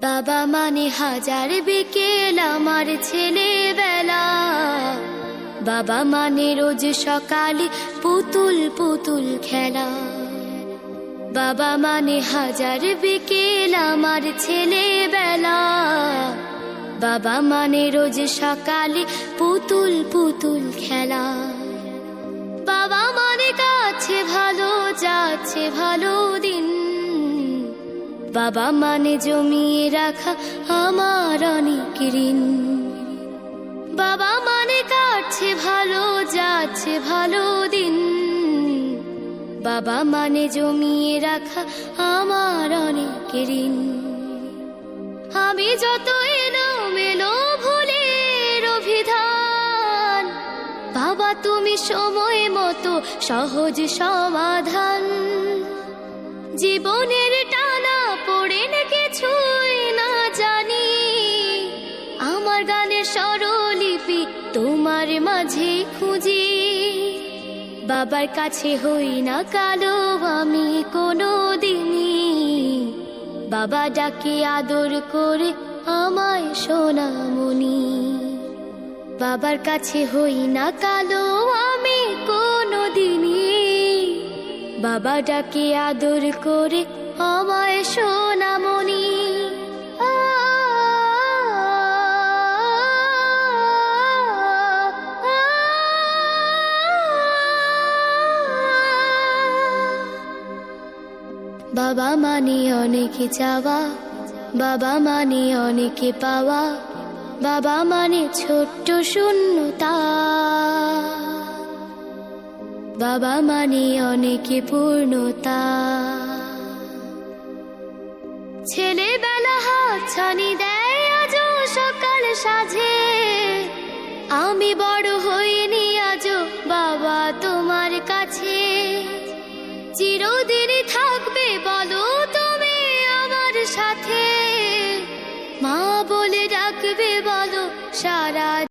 বাবা মানে হাজার বিকেল আমার ছেলেবেলা। বাবা মানে রোজ সকালে পুতুল পুতুল খেলা। বাবা মানে হাজার বিকেল আমার ছেলেবেলা। বাবা মানে রোজ সকালে পুতুল পুতুল খেলা। বাবা মানে কাছে ভালো যাচ্ছে ভালো দিন। বাবা মানে জমিয়ে রাখা আমার অনেক ঋণ। বাবা মানে কাটছে ভালো যাচ্ছে ভালো দিন। বাবা মানে জমিয়ে রাখা আমার অনেক ঋণ। আমি যত এলোমেলো ভুলের অভিধান, বাবা তুমি সময় মতো সহজ সমাধান। জীবনের টানা পড়ে কিছুই না জানি, আমার গানের স্বরলিপি তোমার মাঝে খুঁজি। বাবার কাছে হই না কালো আমি কোনো দিনই, বাবা ডাকে আদর করে আমায় সোনামণি। বাবার কাছে হই না কালো আমি কোনো দিনই, বাবা ডাকে আদর করে আমায় সোনামণি। বাবা মানে অনেক চাওয়া, বাবা মানে অনেক পাওয়া। বাবা মানে ছোট্ট শূন্যতা, বাবা মানে অনেক পূর্ণতা। ছেলেবেলা হাতছানি দেয় আজও সকাল সাজে। আমি বড় হইনি আজও বাবা তোমার কাছে। চিরদিনই থাকবে বলো তুমি আমার সাথে, মা বলে ডাকবে বলো সারা